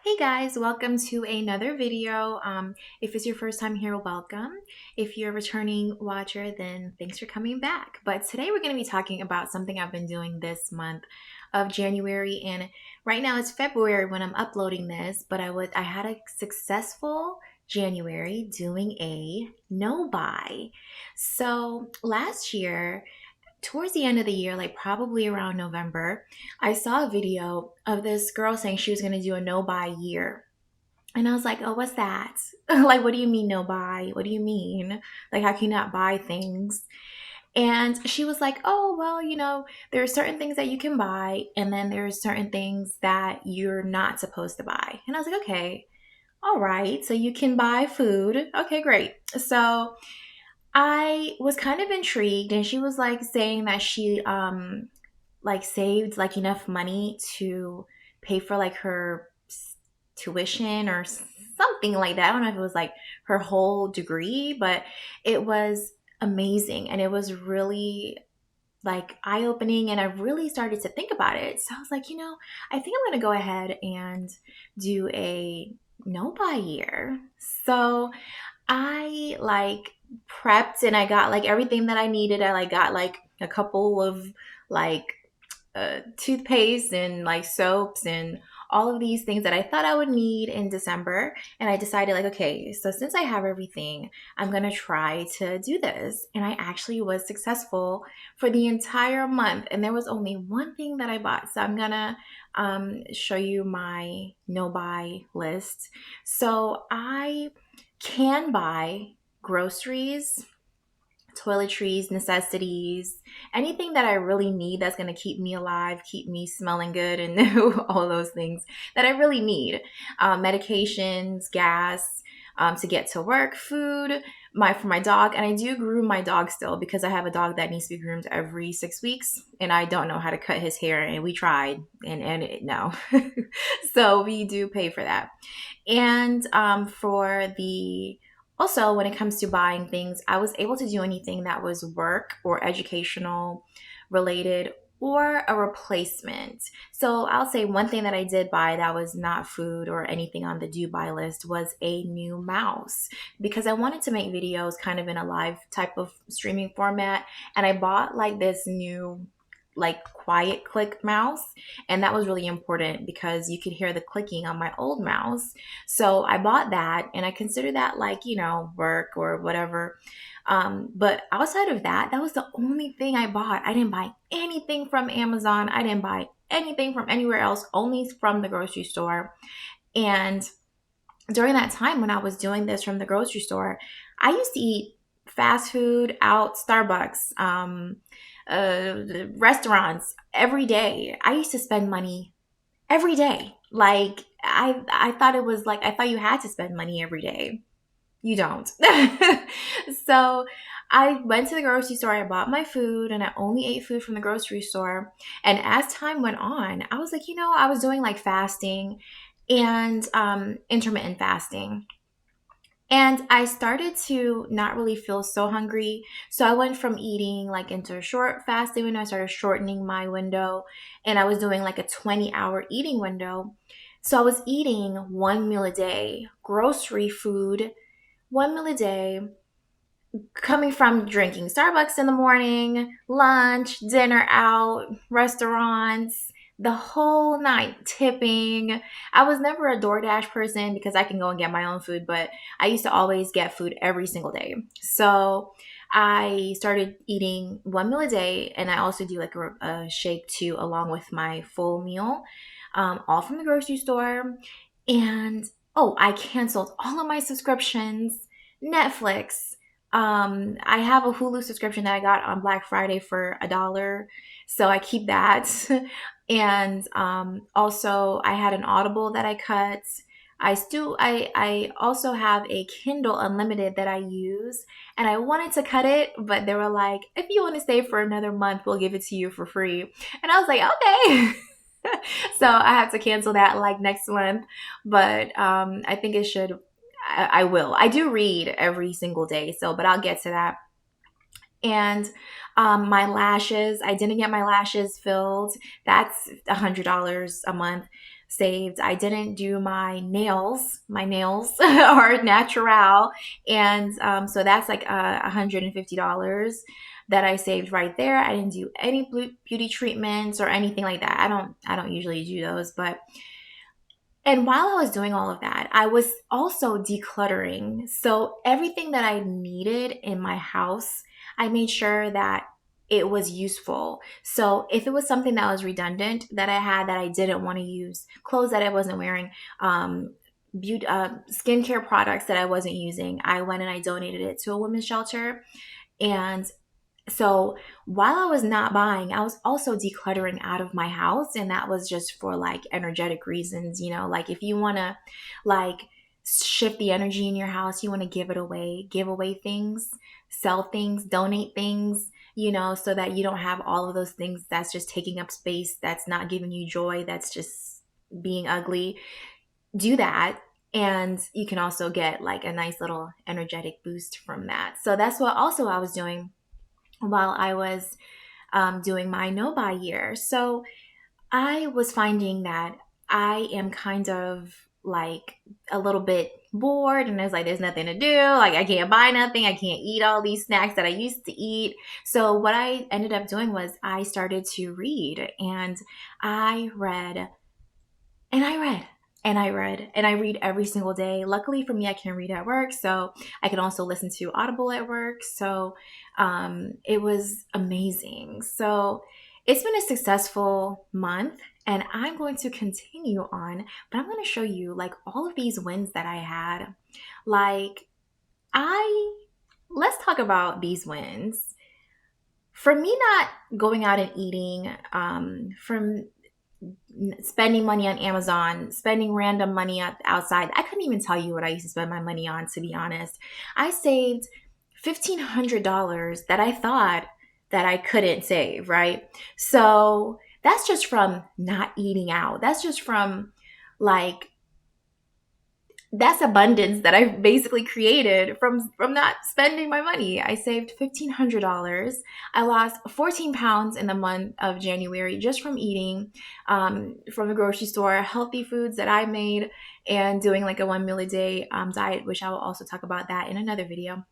Hey guys, welcome to another video. If it's your first time here, welcome. If you're a returning watcher, then thanks for coming back. But today we're going to be talking about something I've been doing this month of January, and right now it's February when I'm uploading this, but I had a successful January doing a no buy. So last year, towards the end of the year, like probably around November, I saw a video of this girl saying she was going to do a no buy year. And I was like, oh, what's that? Like, what do you mean no buy? What do you mean? Like, how can you not buy things? And she was like, oh, well, there are certain things that you can buy, and then there's certain things that you're not supposed to buy. And I was like, okay, all right. So you can buy food. Okay, great. So I was kind of intrigued, and she was like saying that she like saved like enough money to pay for like her tuition or something like that. I don't know if it was like her whole degree, but it was amazing, and it was really like eye-opening, and I really started to think about it. So I was like, I think I'm going to go ahead and do a no buy year. So I like prepped, and I got like everything that I needed. I like got like a couple of like toothpaste and like soaps and all of these things that I thought I would need in December. And I decided, like, okay, so since I have everything, I'm gonna try to do this. And I actually was successful for the entire month. And there was only one thing that I bought. So I'm gonna show you my no buy list. So I can buy groceries, toiletries, necessities, anything that I really need that's going to keep me alive, keep me smelling good, and all those things that I really need. Medications, gas, to get to work, food, for my dog. And I do groom my dog still because I have a dog that needs to be groomed every 6 weeks, and I don't know how to cut his hair, and we tried, no. So we do pay for that. And for the also, when it comes to buying things, I was able to do anything that was work or educational related or a replacement. So I'll say one thing that I did buy that was not food or anything on the do buy list was a new mouse, because I wanted to make videos kind of in a live type of streaming format. And I bought like this new like quiet click mouse, and that was really important because you could hear the clicking on my old mouse. So I bought that, and I consider that like, work or whatever. But outside of that, that was the only thing I bought. I didn't buy anything from Amazon. I didn't buy anything from anywhere else, only from the grocery store. And during that time when I was doing this from the grocery store, I used to eat fast food out, Starbucks, restaurants every day. I used to spend money every day. Like I thought it was like I thought you had to spend money every day. You don't. So I went to the grocery store, I bought my food, and I only ate food from the grocery store. And as time went on, I was like, I was doing like fasting and intermittent fasting. And I started to not really feel so hungry. So I went from eating like into a short fasting window. I started shortening my window, and I was doing like a 20-hour eating window. So I was eating one meal a day, grocery food, one meal a day, coming from drinking Starbucks in the morning, lunch, dinner out, restaurants, the whole night, tipping. I was never a DoorDash person because I can go and get my own food, but I used to always get food every single day. So I started eating one meal a day, and I also do like a shake too, along with my full meal, all from the grocery store. And oh, I canceled all of my subscriptions, Netflix. I have a Hulu subscription that I got on Black Friday for $1, so I keep that. And also, I had an Audible that I cut. I also have a Kindle Unlimited that I use, and I wanted to cut it, but they were like, if you want to stay for another month, we'll give it to you for free. And I was like, okay. So I have to cancel that like next month, but I think it should. I will. I do read every single day, but I'll get to that. And my lashes, I didn't get my lashes filled. That's $100 a month. saved. I didn't do my nails. My nails are natural, and so that's like $150 that I saved right there. I didn't do any beauty treatments or anything like that. I don't usually do those, but and while I was doing all of that, I was also decluttering. So everything that I needed in my house, I made sure that it was useful. So if it was something that was redundant that I had that I didn't want to use, clothes that I wasn't wearing, beauty, skincare products that I wasn't using, I went and I donated it to a women's shelter. And so while I was not buying, I was also decluttering out of my house. And that was just for like energetic reasons, like if you want to like shift the energy in your house, you want to give away things, sell things, donate things, so that you don't have all of those things that's just taking up space, that's not giving you joy, that's just being ugly. Do that. And you can also get like a nice little energetic boost from that. So that's what also I was doing while I was doing my no buy year. So I was finding that I am kind of like a little bit bored, and it's like there's nothing to do. Like I can't buy nothing. I can't eat all these snacks that I used to eat. So what I ended up doing was I started to read, and I read and I read and I read every single day. Luckily for me, I can read at work, so I can also listen to Audible at work. So it was amazing. So it's been a successful month, and I'm going to continue on, but I'm going to show you like all of these wins that I had. Like, I let's talk about these wins. For me, not going out and eating, from spending money on Amazon, spending random money outside. I couldn't even tell you what I used to spend my money on, to be honest. I saved $1,500 that I thought that I couldn't save, right? So that's just from not eating out. That's just from like that's abundance that I've basically created from not spending my money. I saved $1,500. I lost 14 pounds in the month of January just from eating from the grocery store, healthy foods that I made, and doing like a 1 meal a day diet, which I will also talk about that in another video.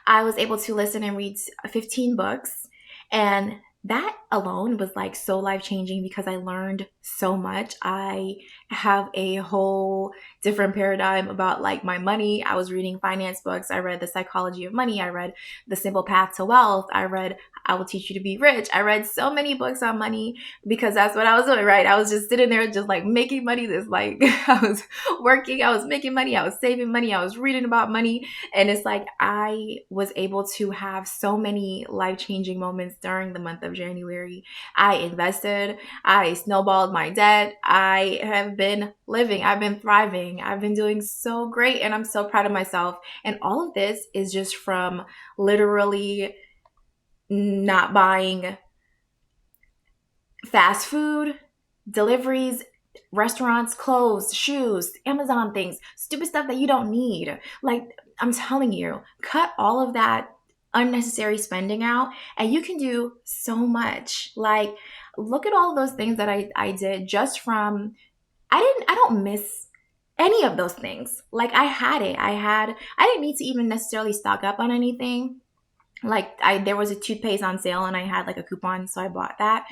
I was able to listen and read 15 books, and that alone was like so life changing because I learned so much. I have a whole different paradigm about like my money. I was reading finance books. I read The Psychology of Money. I read The Simple Path to Wealth. I read I Will Teach You to Be Rich. I read so many books on money because that's what I was doing, right? I was just sitting there just like making money. This like I was working, I was making money, I was saving money, I was reading about money. And it's like I was able to have so many life-changing moments during the month of January. I invested, I snowballed my debt, I have been living, I've been thriving, I've been doing so great, and I'm so proud of myself. And all of this is just from literally not buying fast food, deliveries, restaurants, clothes, shoes, Amazon things, stupid stuff that you don't need. Like, I'm telling you, cut all of that unnecessary spending out, and you can do so much. Like, look at all of those things that I did just from, I don't miss any of those things. Like, I had it. I didn't need to even necessarily stock up on anything. Like there was a toothpaste on sale and I had like a coupon, so I bought that.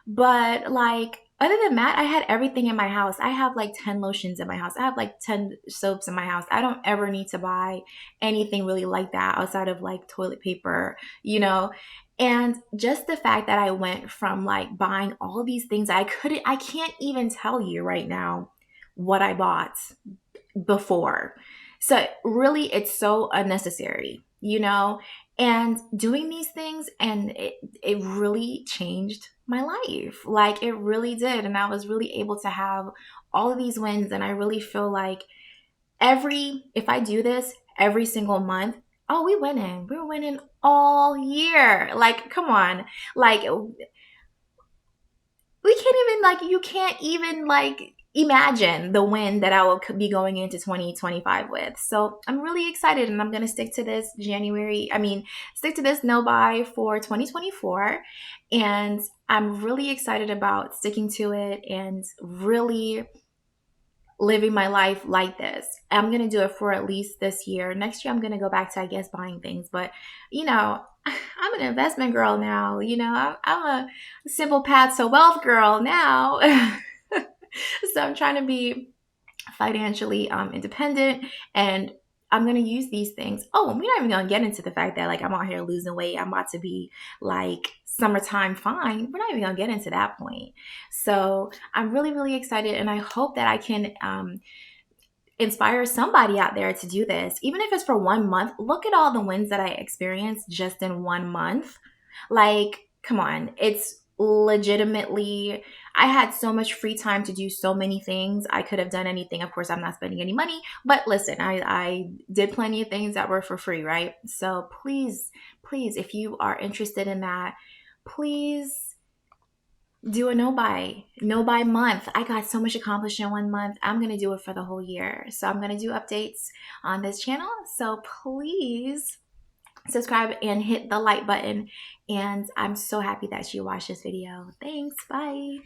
But like other than that, I had everything in my house. I have like 10 lotions in my house. I have like 10 soaps in my house. I don't ever need to buy anything really like that outside of like toilet paper, you know? And just the fact that I went from like buying all of these things, I can't even tell you right now what I bought before. So really, it's so unnecessary, and doing these things, and it really changed my life. Like it really did. And I was really able to have all of these wins. And I really feel like if I do this every single month, oh, we're winning all year. Like, come on. Like, we can't even like, you can't even like imagine the win that I will be going into 2025 with. So I'm really excited, and I'm going to stick to this stick to this no buy for 2024. And I'm really excited about sticking to it and really living my life like this. I'm going to do it for at least this year. Next year, I'm going to go back to, I guess, buying things. But, I'm an investment girl now. I'm a simple path to wealth girl now. So I'm trying to be financially independent, and I'm gonna use these things. Oh, we're not even gonna get into the fact that like I'm out here losing weight. I'm about to be like summertime fine. We're not even gonna get into that point. So I'm really, really excited, and I hope that I can inspire somebody out there to do this, even if it's for 1 month. Look at all the wins that I experienced just in 1 month. Like, come on, it's legitimately, I had so much free time to do so many things. I could have done anything. Of course, I'm not spending any money, but listen, I did plenty of things that were for free, right? So please, please, if you are interested in that, please do a no buy month. I got so much accomplished in 1 month. I'm going to do it for the whole year. So I'm going to do updates on this channel. So please subscribe and hit the like button. And I'm so happy that you watched this video. Thanks. Bye.